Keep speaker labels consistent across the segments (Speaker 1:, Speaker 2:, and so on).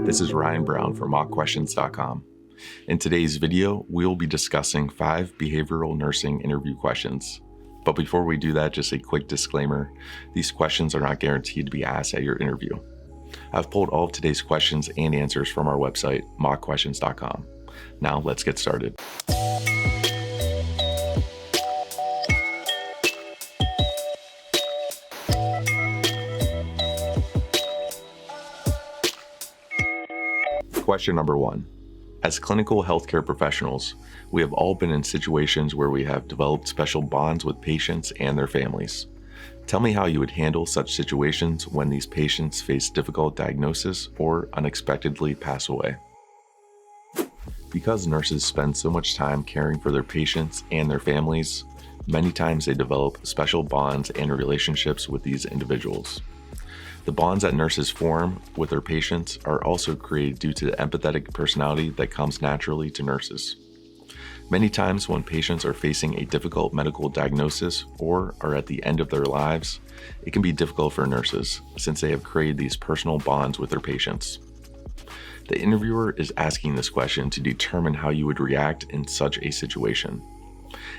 Speaker 1: This is Ryan Brown from mockquestions.com. In today's video, we'll be discussing 5 behavioral nursing interview questions. But before we do that, just a quick disclaimer, these questions are not guaranteed to be asked at your interview. I've pulled all of today's questions and answers from our website, mockquestions.com. Now let's get started. Question number 1. As clinical healthcare professionals, we have all been in situations where we have developed special bonds with patients and their families. Tell me how you would handle such situations when these patients face difficult diagnosis or unexpectedly pass away. Because nurses spend so much time caring for their patients and their families, many times they develop special bonds and relationships with these individuals. The bonds that nurses form with their patients are also created due to the empathetic personality that comes naturally to nurses. Many times when patients are facing a difficult medical diagnosis or are at the end of their lives, it can be difficult for nurses since they have created these personal bonds with their patients. The interviewer is asking this question to determine how you would react in such a situation.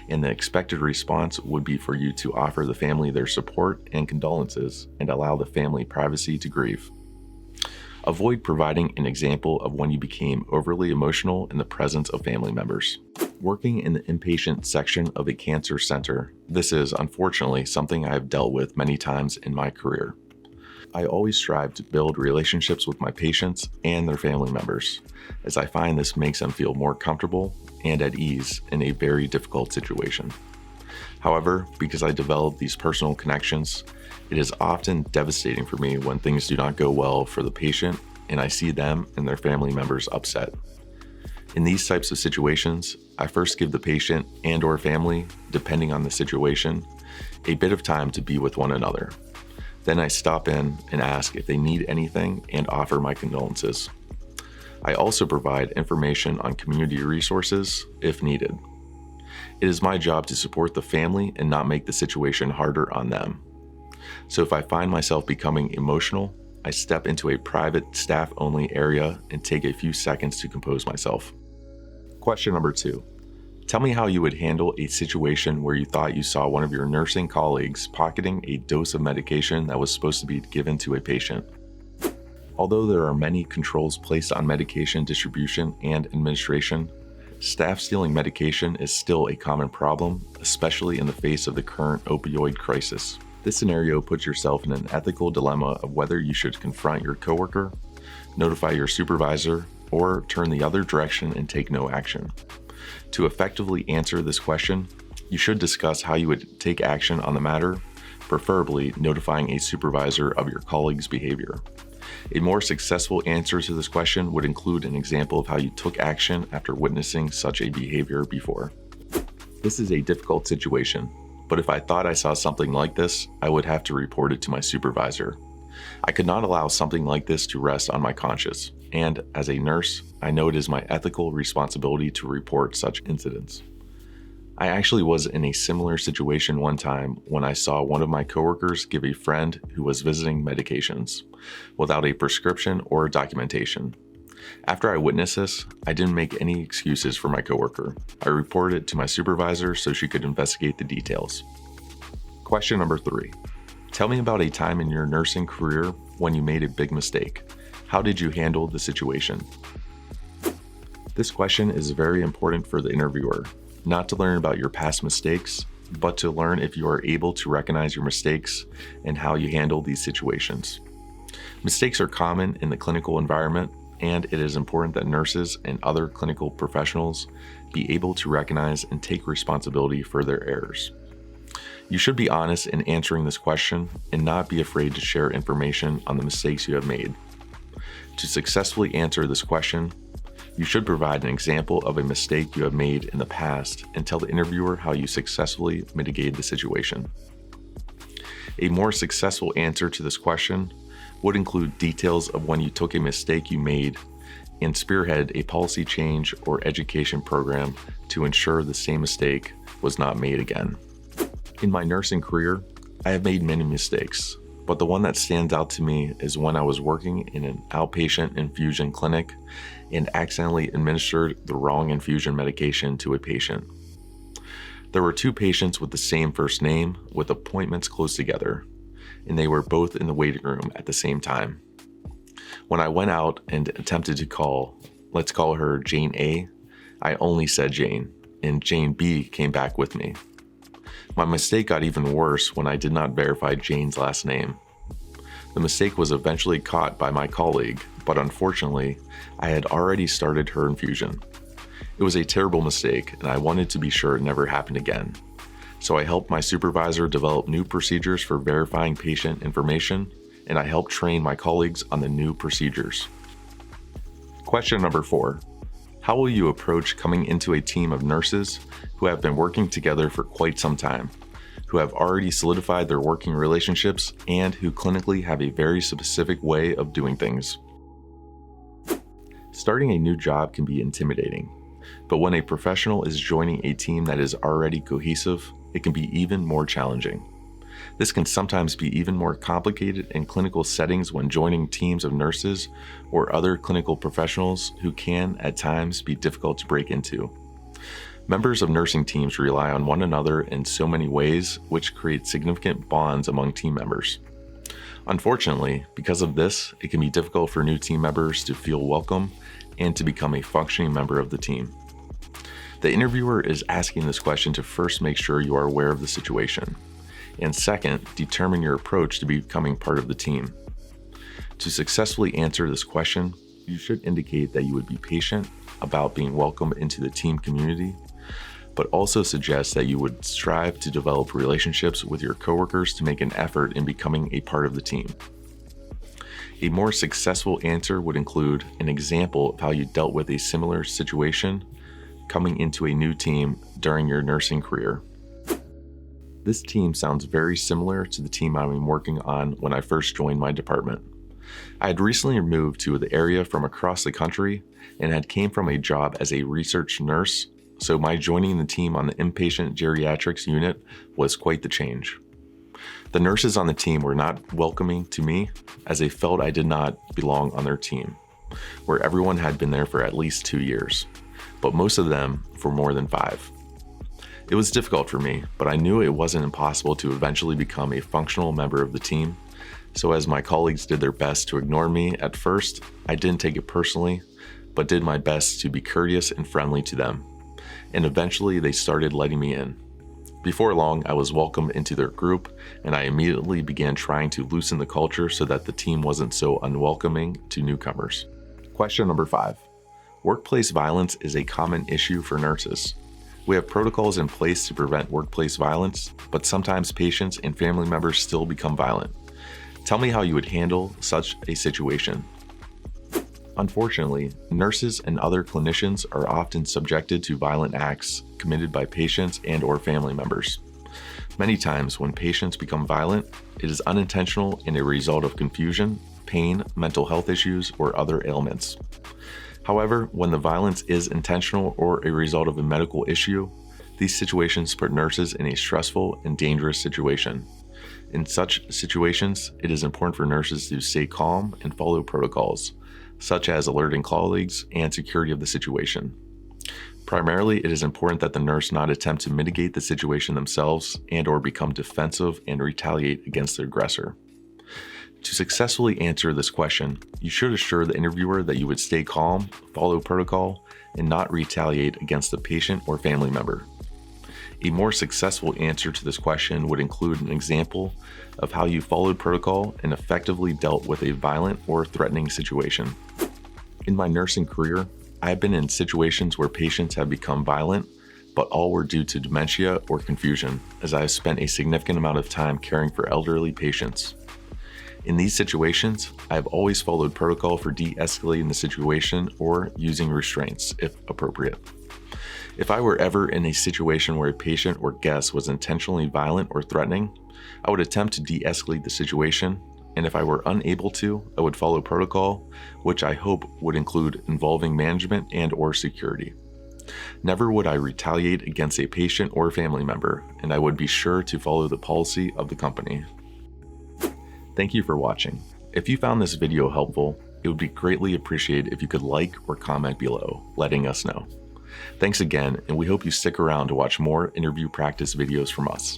Speaker 1: And the expected response would be for you to offer the family their support and condolences and allow the family privacy to grieve. Avoid providing an example of when you became overly emotional in the presence of family members. Working in the inpatient section of a cancer center, this is unfortunately something I have dealt with many times in my career. I always strive to build relationships with my patients and their family members, as I find this makes them feel more comfortable and at ease in a very difficult situation. However, because I develop these personal connections, it is often devastating for me when things do not go well for the patient and I see them and their family members upset. In these types of situations, I first give the patient and/or family, depending on the situation, a bit of time to be with one another. Then I stop in and ask if they need anything and offer my condolences. I also provide information on community resources if needed. It is my job to support the family and not make the situation harder on them. So if I find myself becoming emotional, I step into a private staff-only area and take a few seconds to compose myself. Question number 2. Tell me how you would handle a situation where you thought you saw one of your nursing colleagues pocketing a dose of medication that was supposed to be given to a patient. Although there are many controls placed on medication distribution and administration, staff stealing medication is still a common problem, especially in the face of the current opioid crisis. This scenario puts yourself in an ethical dilemma of whether you should confront your coworker, notify your supervisor, or turn the other direction and take no action. To effectively answer this question, you should discuss how you would take action on the matter, preferably notifying a supervisor of your colleague's behavior. A more successful answer to this question would include an example of how you took action after witnessing such a behavior before. This is a difficult situation, but if I thought I saw something like this, I would have to report it to my supervisor. I could not allow something like this to rest on my conscience, and as a nurse, I know it is my ethical responsibility to report such incidents. I actually was in a similar situation one time when I saw one of my coworkers give a friend who was visiting medications without a prescription or documentation. After I witnessed this, I didn't make any excuses for my coworker. I reported it to my supervisor so she could investigate the details. Question number 3. Tell me about a time in your nursing career when you made a big mistake. How did you handle the situation? This question is very important for the interviewer, not to learn about your past mistakes, but to learn if you are able to recognize your mistakes and how you handle these situations. Mistakes are common in the clinical environment, and it is important that nurses and other clinical professionals be able to recognize and take responsibility for their errors. You should be honest in answering this question and not be afraid to share information on the mistakes you have made. To successfully answer this question, you should provide an example of a mistake you have made in the past and tell the interviewer how you successfully mitigated the situation. A more successful answer to this question would include details of when you took a mistake you made and spearheaded a policy change or education program to ensure the same mistake was not made again. In my nursing career, I have made many mistakes, but the one that stands out to me is when I was working in an outpatient infusion clinic and accidentally administered the wrong infusion medication to a patient. There were two patients with the same first name with appointments close together, and they were both in the waiting room at the same time. When I went out and attempted to call, let's call her Jane A, I only said Jane, and Jane B came back with me. My mistake got even worse when I did not verify Jane's last name. The mistake was eventually caught by my colleague, but unfortunately, I had already started her infusion. It was a terrible mistake, and I wanted to be sure it never happened again. So I helped my supervisor develop new procedures for verifying patient information, and I helped train my colleagues on the new procedures. Question number 4. How will you approach coming into a team of nurses who have been working together for quite some time, who have already solidified their working relationships, and who clinically have a very specific way of doing things? Starting a new job can be intimidating, but when a professional is joining a team that is already cohesive, it can be even more challenging. This can sometimes be even more complicated in clinical settings when joining teams of nurses or other clinical professionals who can, at times, be difficult to break into. Members of nursing teams rely on one another in so many ways, which creates significant bonds among team members. Unfortunately, because of this, it can be difficult for new team members to feel welcome and to become a functioning member of the team. The interviewer is asking this question to first make sure you are aware of the situation, and second, determine your approach to becoming part of the team. To successfully answer this question, you should indicate that you would be patient about being welcomed into the team community, but also suggest that you would strive to develop relationships with your coworkers to make an effort in becoming a part of the team. A more successful answer would include an example of how you dealt with a similar situation coming into a new team during your nursing career. This team sounds very similar to the team I've been working on when I first joined my department. I had recently moved to the area from across the country and had came from a job as a research nurse, so my joining the team on the inpatient geriatrics unit was quite the change. The nurses on the team were not welcoming to me, as they felt I did not belong on their team, where everyone had been there for at least 2 years, but most of them for more than 5. It was difficult for me, but I knew it wasn't impossible to eventually become a functional member of the team. So as my colleagues did their best to ignore me at first, I didn't take it personally, but did my best to be courteous and friendly to them. And eventually they started letting me in. Before long, I was welcomed into their group, and I immediately began trying to loosen the culture so that the team wasn't so unwelcoming to newcomers. Question number 5. Workplace violence is a common issue for nurses. We have protocols in place to prevent workplace violence, but sometimes patients and family members still become violent. Tell me how you would handle such a situation. Unfortunately, nurses and other clinicians are often subjected to violent acts committed by patients and/or family members. Many times when patients become violent, it is unintentional and a result of confusion, pain, mental health issues, or other ailments. However, when the violence is intentional or a result of a medical issue, these situations put nurses in a stressful and dangerous situation. In such situations, it is important for nurses to stay calm and follow protocols, such as alerting colleagues and security of the situation. Primarily, it is important that the nurse not attempt to mitigate the situation themselves and/or become defensive and retaliate against the aggressor. To successfully answer this question, you should assure the interviewer that you would stay calm, follow protocol, and not retaliate against the patient or family member. A more successful answer to this question would include an example of how you followed protocol and effectively dealt with a violent or threatening situation. In my nursing career, I have been in situations where patients have become violent, but all were due to dementia or confusion, as I have spent a significant amount of time caring for elderly patients. In these situations, I have always followed protocol for de-escalating the situation or using restraints, if appropriate. If I were ever in a situation where a patient or guest was intentionally violent or threatening, I would attempt to de-escalate the situation, and if I were unable to, I would follow protocol, which I hope would include involving management and/or security. Never would I retaliate against a patient or family member, and I would be sure to follow the policy of the company. Thank you for watching. If you found this video helpful, it would be greatly appreciated if you could like or comment below, letting us know. Thanks again, and we hope you stick around to watch more interview practice videos from us.